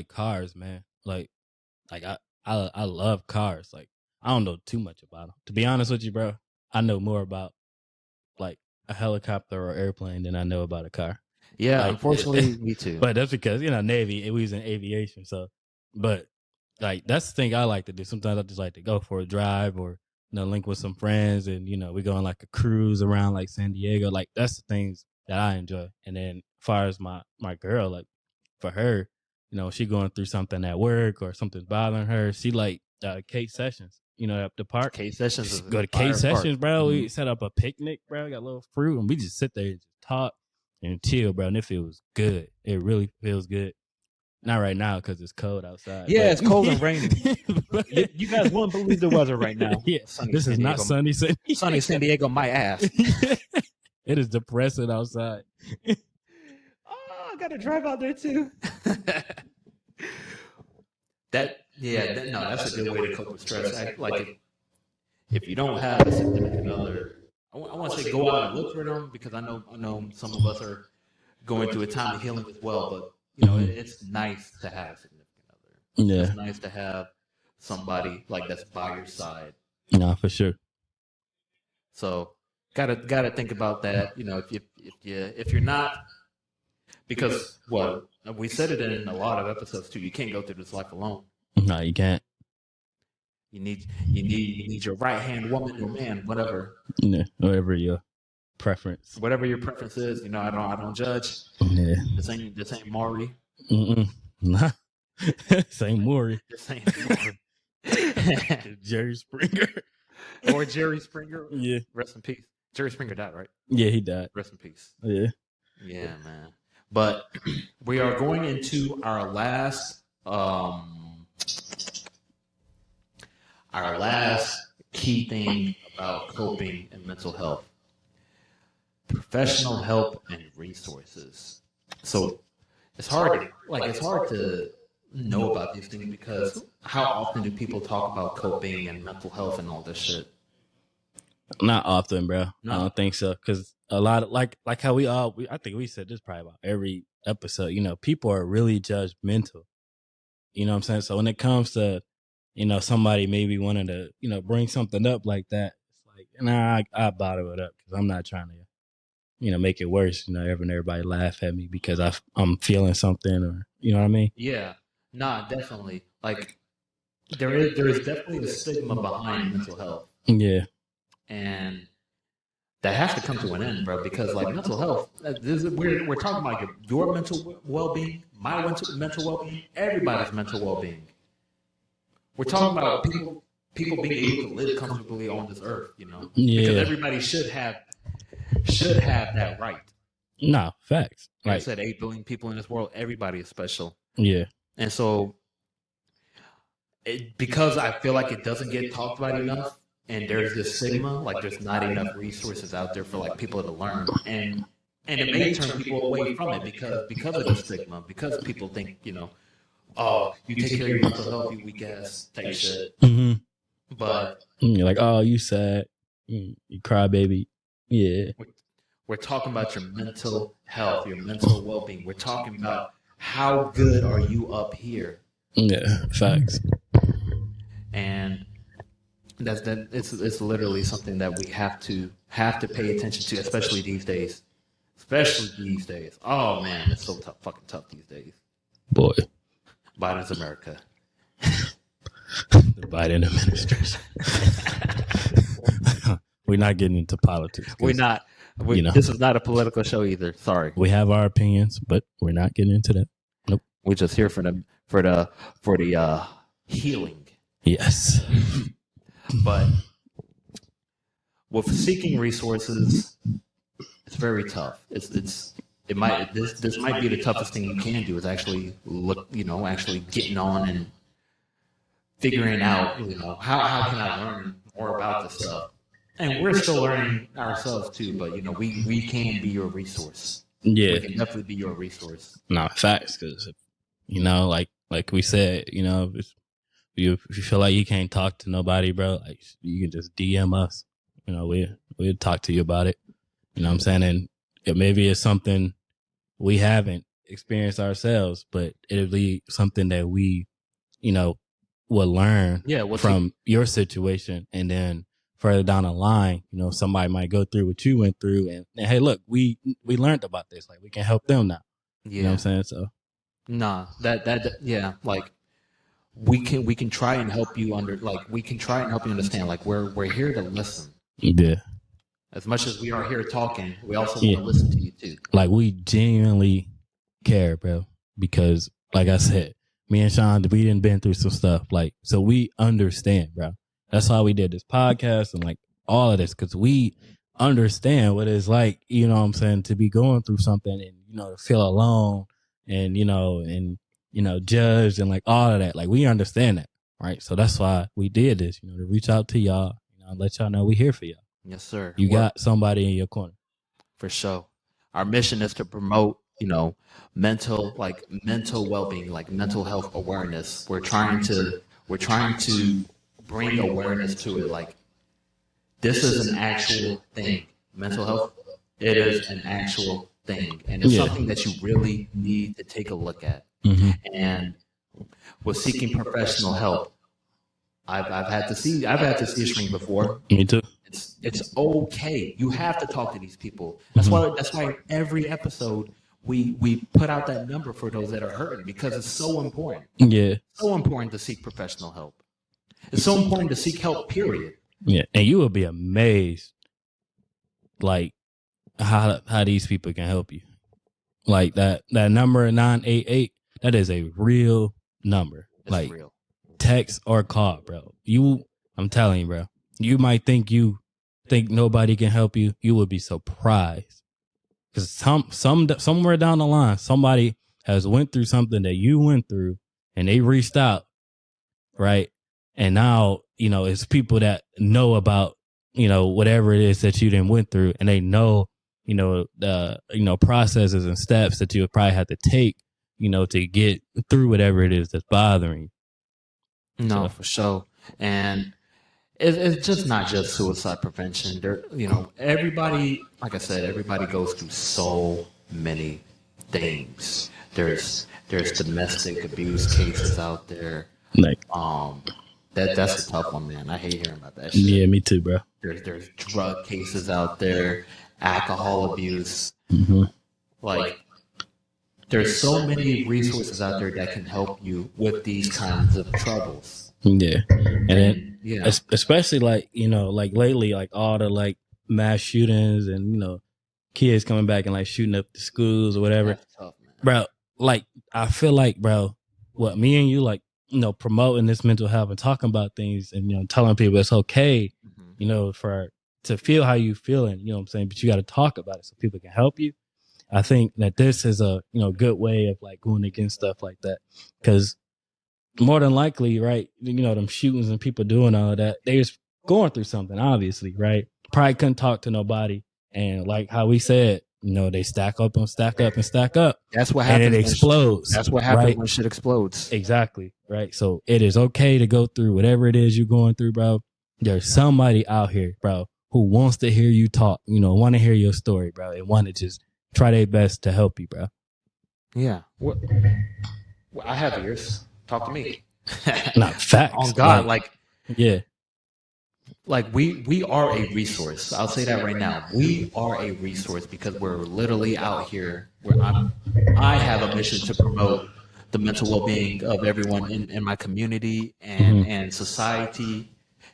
cars, man. Like I love cars. Like I don't know too much about them. To be honest with you, bro, I know more about like a helicopter or airplane than I know about a car. Yeah, like, unfortunately, me too. But that's because Navy. We was in aviation, so. But like that's the thing I like to do. Sometimes I just like to go for a drive or link with some friends, and we go on like a cruise around like San Diego. Like that's the things that I enjoy. And then as far as my girl, like for her, she going through something at work or something's bothering her. She like Kate Sessions, at the park. Kate Sessions is Go to Kate Sessions, bro. Mm-hmm. We set up a picnic, bro. We got a little fruit, and we just sit there and just talk and chill, bro. And it feels good. It really feels good. Not right now because it's cold outside. Yeah, it's cold and rainy. You guys won't believe the weather right now. Yeah, this is not sunny. Sunny San Diego, my ass. It is depressing outside. I got to drive out there too. That's a good way to cope with stress. Like if you don't have a significant other, I want to say go out and look for them because I know some of us are going through a time of healing as well, but it's nice to have a significant other. Yeah. It's nice to have somebody like that's by your side. No, for sure. So gotta think about that. If you're not, because we said it in a lot of episodes too. You can't go through this life alone. No, you can't. You need your right hand woman or man, whatever. Yeah, whatever your preference. Whatever your preference is, I don't judge. Yeah. This ain't Maury. Nah. This ain't Maury. This ain't Maury. Jerry Springer. Or Jerry Springer. Yeah. Rest in peace. Jerry Springer died, right? Yeah, he died. Rest in peace. Yeah. Yeah, man. But we are going into our last key thing about coping and mental health. Professional help and resources. So it's hard to know about these things because how often do people talk about coping and mental health and all this shit? Not often, bro. No. I don't think so. Because a lot of like how I think we said this probably about every episode. People are really judgmental. You know what I'm saying? So when it comes to somebody maybe wanting to bring something up like that, it's like I bottle it up because I'm not trying to make it worse, having everybody laugh at me because I'm feeling something or, you know what I mean? Yeah, nah, definitely. Like there is definitely a stigma behind mental health. Yeah. And that has to come to an end, bro. Because like mental health, we're talking about your mental well being, my mental well being, everybody's mental well being. We're talking about people being able to live comfortably on this earth, you know, because Yeah. everybody should have that right. No, facts. Like I Like, said, 8 billion people in this world, everybody is special, yeah. and so because I feel like it doesn't get talked about enough, and there's this stigma, like there's not enough resources out there for like people to learn, and it may turn people away from it because of the stigma, because people think, you know, oh, you take care of your mental health, you weak ass type shit. Mm-hmm. But You're like, oh, you sad. You cry, baby. Yeah. we're talking about your mental health, your mental well being. We're talking about how good are you up here, Yeah. Facts. and it's literally something that we have to pay attention to, especially these days. Especially these days. Oh man, it's so tough, fucking tough these days. Boy. Biden's America. The Biden administration. We're not getting into politics. We're not. You know. This is not a political show either. Sorry. We have our opinions, but we're not getting into that. Nope. We're just here for the healing. Yes. But with seeking resources, it's very tough. This might be the toughest thing you can do, is actually actually getting on and figuring out, you know, how can I learn more about this stuff. And we're still learning ourselves too, but you know, we can be your resource. Yeah. We can definitely be your resource. No, facts. Because, you know, like we said, you know, if you feel like you can't talk to nobody, bro, like you can just DM us. You know, we'll talk to you about it. You know what I'm saying? And maybe it's something we haven't experienced ourselves, but it'll be something that we, you know, will learn from your situation. And then further down the line, you know, somebody might go through what you went through, and hey, look, we learned about this. Like, we can help them now. Yeah. You know what I'm saying? So, yeah, like we can try and help you we can try and help you understand. Like, we're here to listen. Yeah. As much as we are here talking, we also want to listen to you too. Like, we genuinely care, bro. Because, like I said, me and Sean, we didn't been through some stuff. Like, so we understand, bro. That's why we did this podcast and like all of this, because we understand what it's like, you know what I'm saying, to be going through something and, you know, to feel alone and, you know, judged and like all of that. Like, we understand that, right? So that's why we did this, you know, to reach out to y'all, you know, let y'all know we here for y'all. Yes, sir. You got somebody in your corner. For sure. Our mission is to promote, you know, mental well-being, like mental health awareness. We're trying to bring awareness to it. Like, this is an actual thing. Mental health, it is an actual thing, and it's something that you really need to take a look at. Mm-hmm. And with seeking professional help, I've had to see a shrink before. Me too. It's okay. You have to talk to these people. That's why every episode we put out that number for those that are hurting, because it's so important. Yeah. So important to seek professional help. It's so important to seek help, period. Yeah. And you will be amazed, like, how these people can help you. Like, that number 988, that is a real number. It's like, real. Text or call, bro. I'm telling you, bro. You might think nobody can help you. You would be surprised, because somewhere down the line, somebody has went through something that you went through, and they reached out, right? And now, you know, it's people that know about, you know, whatever it is that you done went through, and they know, you know, the, you know, processes and steps that you would probably have to take, you know, to get through whatever it is that's bothering you. No, for sure. And it's just not just suicide prevention. There, you know, everybody, like I said, everybody goes through so many things. There's domestic abuse cases out there. Like, that's a tough one, man. I hate hearing about that shit. Yeah, me too, bro. There's drug cases out there, alcohol abuse. Mm-hmm. Like, there's so many resources out there that can help you with these kinds of troubles. Yeah. And then, Yeah. especially like, you know, like lately, like all the like mass shootings and, kids coming back and like shooting up the schools or whatever. That's tough, man. Bro, like, I feel like, bro, what me and you, like, promoting this mental health and talking about things and, telling people it's okay, to feel how you feeling, you know what I'm saying? But you got to talk about it so people can help you. I think that this is a, good way of like going against stuff like that. Cause more than likely, right, them shootings and people doing all of that, they just going through something, obviously, right? Probably couldn't talk to nobody. And like how we said, they stack up and stack up and stack up. That's what happens. And it explodes. That's what happens right? when shit explodes. Exactly. Right. So it is okay to go through whatever it is you're going through, bro. There's somebody out here, bro, who wants to hear you talk, want to hear your story, bro, and want to just try their best to help you, bro. Yeah. Well, I have ears. Talk to me. Not facts. On God, yeah. Like we are a resource. I'll say that right now. We are a resource because we're literally out here where I have a mission to promote the mental well-being of everyone in my community and society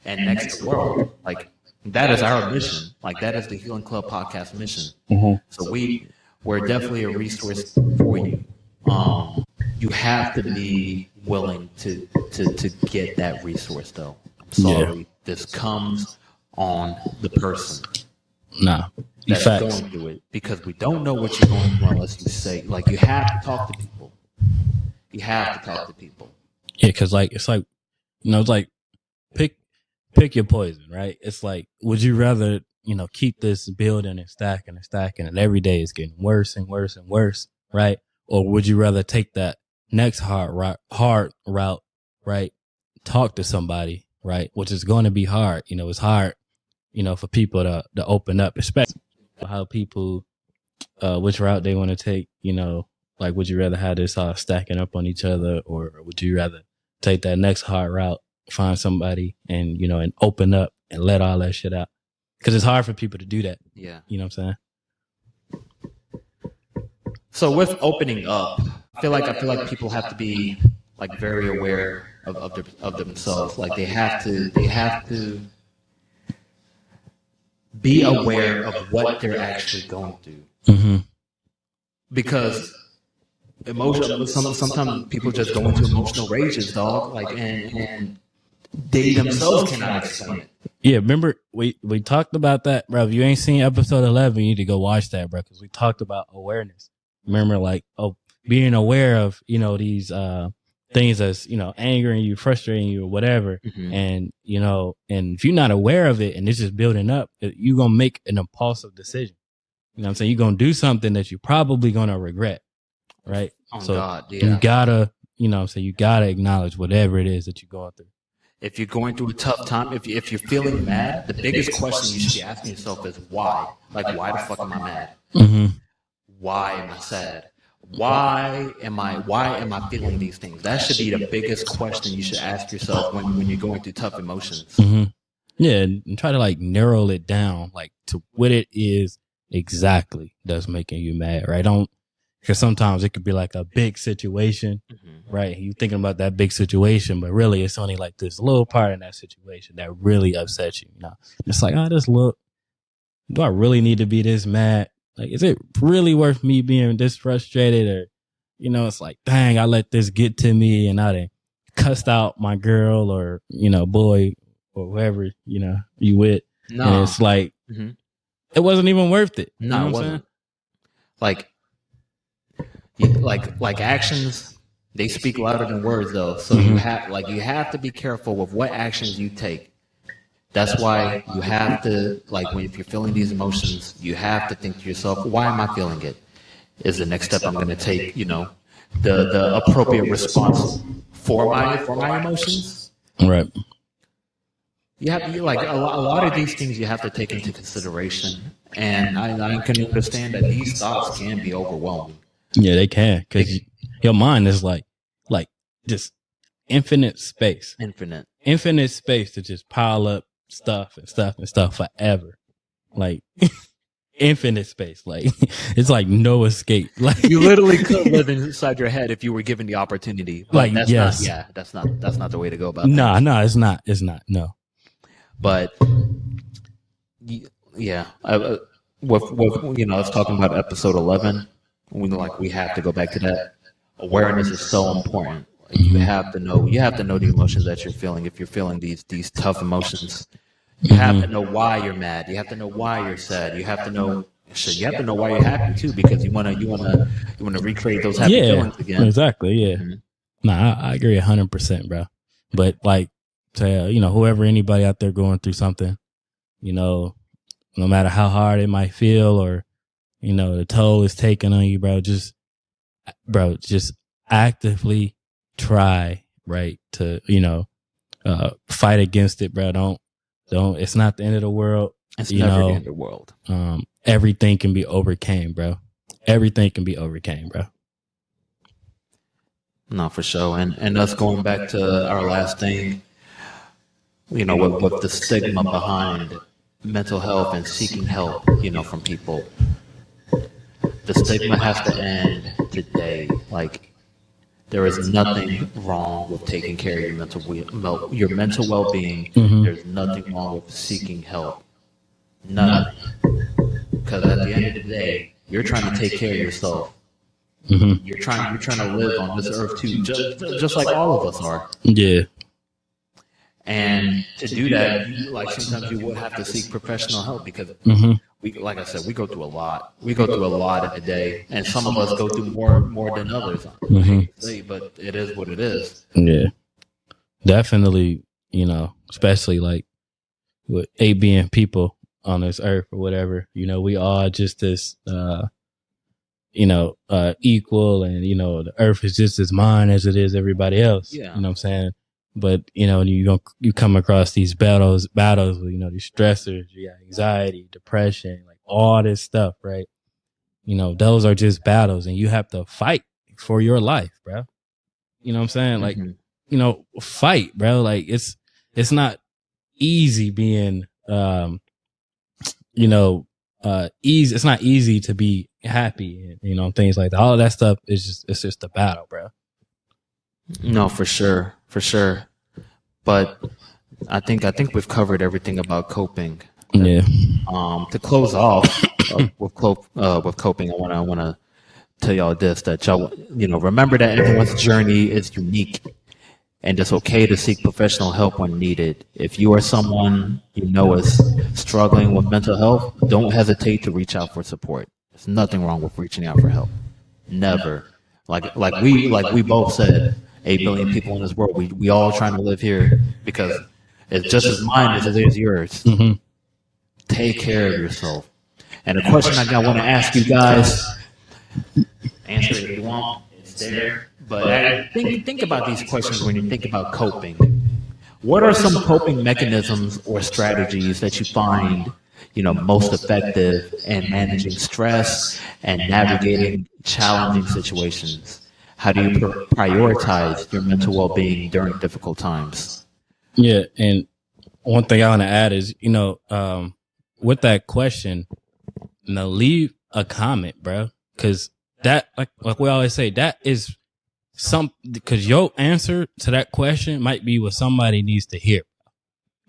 and next to the world. Like that is our mission. Like that is the Healing Club podcast mission. So we're definitely a resource for you. You have to be willing to get that resource though. I'm sorry. Yeah. This comes on the person. Nah. That's going through it because we don't know what you're going through unless you say, like, you have to talk to people. You have to talk to people. Yeah, because it's like pick your poison, right? It's like, would you rather, keep this building and stacking and every day is getting worse and worse and worse, right? Or would you rather take that next hard route, right? Talk to somebody, right? Which is going to be hard. It's hard, for people to open up, especially how people, which route they want to take, like, would you rather have this all stacking up on each other, or would you rather take that next hard route, find somebody and, and open up and let all that shit out? Because it's hard for people to do that. Yeah. You know what I'm saying? So with opening up, I feel like people have to be like very aware of themselves. Like they have to be aware of what they're actually going through. Mm-hmm. Because sometimes people just go into emotional rages, dog. Like and they themselves cannot explain it. Yeah, remember we talked about that, bro. If you ain't seen episode 11, you need to go watch that, bro, because we talked about awareness. Remember, being aware of, these things that's, angering you, frustrating you, or whatever. Mm-hmm. And, and if you're not aware of it and it's just building up, you're going to make an impulsive decision. You know what I'm saying? You're going to do something that you're probably going to regret. Right? Oh, so God, yeah. you gotta, you gotta acknowledge whatever it is that you're going through. If you're going through a tough time, if you're feeling mad, the biggest question you should be asking yourself is why? Like, why the fuck am I mad? Mm-hmm. Why am I sad? Why am I feeling these things? That should be the biggest question you should ask yourself when you're going through tough emotions. Mm-hmm. Yeah, and try to narrow it down to what it is exactly that's making you mad, right? Because sometimes it could be like a big situation, mm-hmm. right? You thinking about that big situation, but really it's only like this little part in that situation that really upsets you. It's like, do I really need to be this mad? Like, is it really worth me being this frustrated? Or, it's like, dang, I let this get to me and I done cussed out my girl or, boy or whoever, you with. No. And it's like, mm-hmm. it wasn't even worth it. No, it wasn't. Like actions, they speak louder than words though. So mm-hmm. you have to be careful with what actions you take. That's why you have to, if you're feeling these emotions, you have to think to yourself, why am I feeling it? Is the next step I'm going to take, the appropriate response for my emotions? Right. You have to, a lot of these things you have to take into consideration. And I can understand that these thoughts can be overwhelming. Yeah, they can, because your mind is like just infinite space to just pile up stuff forever, infinite space. It's like no escape. You literally could live inside your head if you were given the opportunity. That's yes, that's not the way to go about it. No, it's not. No, but yeah, with us talking about episode 11, we have to go back to that. Awareness is so important. Like you have to know the emotions that you're feeling. If you're feeling these tough emotions, you have to know why you're mad. You have to know why you're sad. You have to know. Shit, you have to know why you're happy too, because you wanna recreate those happy Yeah, feelings again. exactly. Yeah. Mhm. Nah, I agree 100%, bro. But like, to whoever, anybody out there going through something, no matter how hard it might feel, or the toll is taken on you, just actively try, right, to fight against it, bro. Don't. It's not the end of the world. It's You never the know, end of the world. everything can be overcame, bro. Everything can be overcame, bro. No, for sure. And us going back to our last thing, with the stigma behind mental health and seeking help, from people. The stigma has to end today. Like, there is nothing wrong with taking care of your mental well-being. Mhm. There's nothing wrong with seeking help. Nothing. Because at the end of the day, you're trying to take care of yourself. Mhm. You're trying to live on this earth too, just like all of us are. Yeah. And to do that, sometimes you would have to seek professional help, because Mhm. like I said, we go through a lot. We go through a lot in a day, and some of us go through more than others. I hate to say, but it is what it is. Yeah. Definitely. Especially like with 8 billion people on this earth or whatever. We all just this. Equal, and the earth is just as mine as it is everybody else. Yeah. You know what I'm saying? But you come across these battles with these stressors, you got anxiety, depression, like all this stuff, right? Those are just battles, and you have to fight for your life, bro. You know what I'm saying? Like, fight, bro. Like, it's not easy being easy. It's not easy to be happy, and things like that. All of that stuff it's just a battle, bro. No, for sure, for sure. But I think we've covered everything about coping. Yeah. To close off with coping, I wanna tell y'all this, that y'all remember that everyone's journey is unique, and it's okay to seek professional help when needed. If you are someone is struggling with mental health, don't hesitate to reach out for support. There's nothing wrong with reaching out for help. Never. Like we both said, 8 billion people in this world. We all trying to live here because it's just as mine as it is yours. Mhm. Take care of yourself. And the question I want to ask you guys, answer it if you want. It's there. But think about these questions when you think about coping. What are some coping mechanisms or strategies that you find, most effective in managing stress and navigating challenging situations? How do you prioritize your mental well-being during difficult times? Yeah, and one thing I want to add is, with that question, leave a comment, bro, because that, like we always say, that is because your answer to that question might be what somebody needs to hear.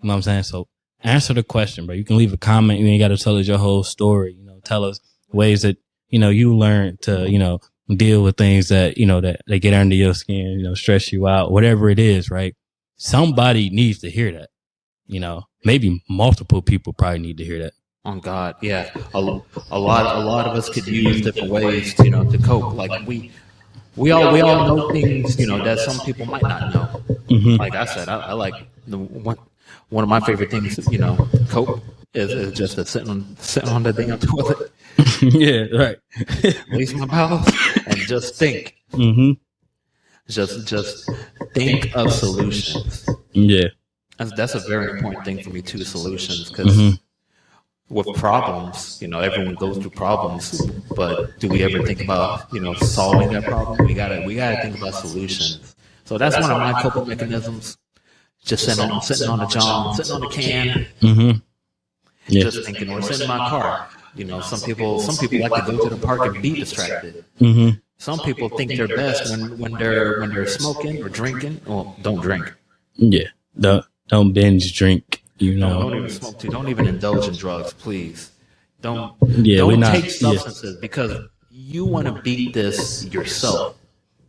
You know what I'm saying? So answer the question, bro. You can leave a comment. You ain't got to tell us your whole story. Tell us ways that you learn to deal with things that that they get under your skin, stress you out, whatever it is, right? Somebody needs to hear that. Maybe multiple people probably need to hear that. On God, yeah. A lot of us could use different ways, to cope. Like we all know things, that some people might not know. Mhm. Like I said, I like one of my favorite things, to cope is just to sit on the damn toilet, Yeah, right. release my bowels, and just think. Mm-hmm. Just think of solutions. Yeah. That's a very important thing for me too. Solutions, because with problems, everyone goes through problems, but do we ever think about, solving that problem? We gotta think about solutions. So that's one of my coping mechanisms. Just sitting on the john, sitting on the can, Mm-hmm. Yeah. just thinking, or sitting in my car. Some people like to go to the park and be distracted. Mm-hmm. Some people think they're best when they're smoking or drinking. Well, don't drink. Yeah. Don't binge drink. You Don't know, even smoke too. Don't even indulge in drugs, please. Don't yeah, we're don't not. take Yeah. substances because you want to beat this yourself.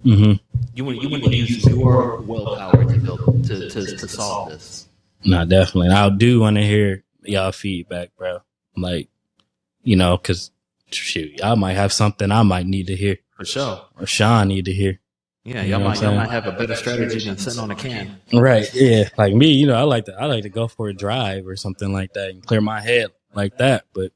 Mm-hmm. You want to use your willpower to build to solve this. No, definitely. I do want to hear y'all feedback, bro. Like, you know, because shoot, y'all might have something I might need to hear, For sure. or Sean need to hear. Yeah, You know what I'm y'all saying? might have a better strategy than sitting on a can. Right. Yeah. Like me, you know, I like to go for a drive or something like that and clear my head like that. But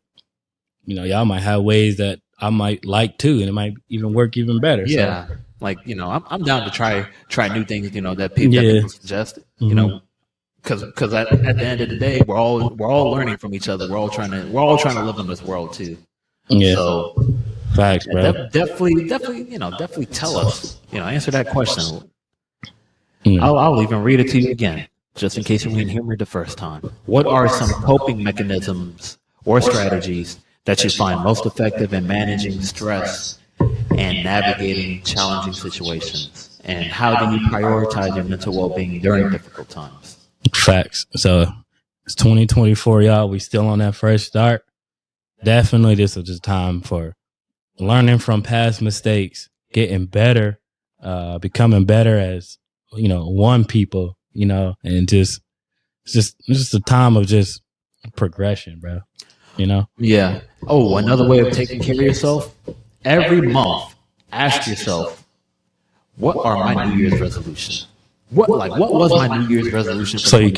you know, y'all might have ways that I might like too, and it might even work even better. Yeah, So, like I'm down to try new things. That people suggest. Because at the end of the day, we're all learning from each other. We're all trying to live in this world too. yeah. So Facts, bro. definitely tell us. Answer that question. Mm. I'll even read it to you again, just in case you didn't hear me the first time. What are some coping mechanisms or strategies that you find most effective in managing stress and navigating challenging situations? And how do you prioritize your mental well-being during difficult times? Facts. So it's 2024, y'all. We still on that fresh start. Definitely, this is just time for learning from past mistakes, getting better, becoming better as one people, and it's just a time of just progression, bro. Yeah. Oh, another way of taking care of yourself. Every month, ask yourself, what are my New Year's resolutions? What was my New Year's resolution? So you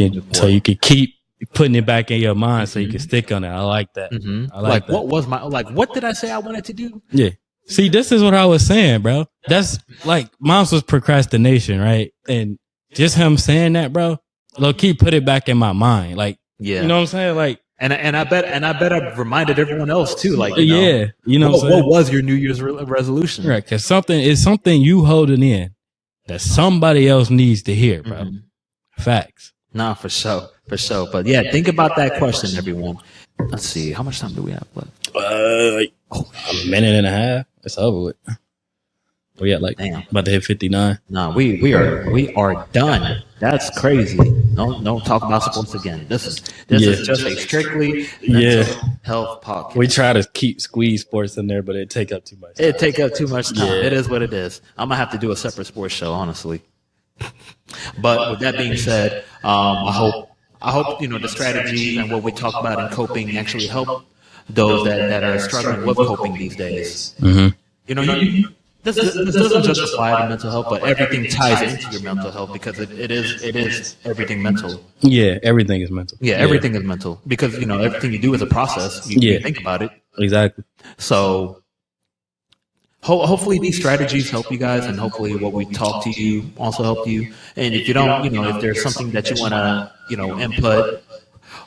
can keep putting it back in your mind, so you can stick on it. I like that. Mm-hmm. I like that. What did I say I wanted to do? Yeah. See, this is what I was saying, bro. That's like mom's was procrastination, right? And just him saying that, bro, low key put it back in my mind. Like, Yeah. You know what I'm saying? Like, and I bet I've reminded everyone else too. Like, yeah, you know what was your New Year's resolution? Right, because something you holding in that somebody else needs to hear, bro. Mm-hmm. Facts. Nah, for sure. But yeah, think about that question, everyone. Let's see, how much time do we have left? A minute and a half. It's over with. We at about to hit 59. Nah, we are done. That's crazy. Don't talk about sports again. This is just a strictly mental health podcast. We try to squeeze sports in there, but it take up too much time. It take up too much time. Yeah. It is what it is. I'm gonna have to do a separate sports show, honestly. But with that being said, I hope the strategies and what we talk about in coping actually help those that are struggling with coping these days. Mm-hmm. This doesn't just apply to mental health, but everything ties into your mental health because it is everything mental. Yeah, everything is mental. Yeah, everything is mental because everything you do is a process. You think about it. Exactly. So hopefully these strategies help you guys, and hopefully what we talk to you also help you. And if you don't, if there's something that you want to input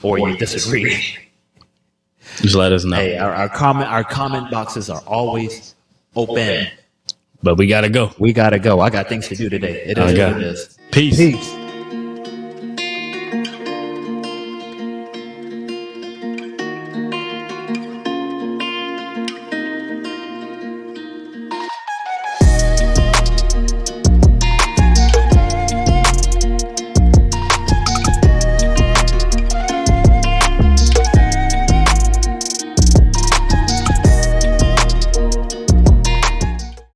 or you disagree, just let us know. Hey, our comment boxes are always open. But we gotta go. I got things to do today. It is what it is. Peace.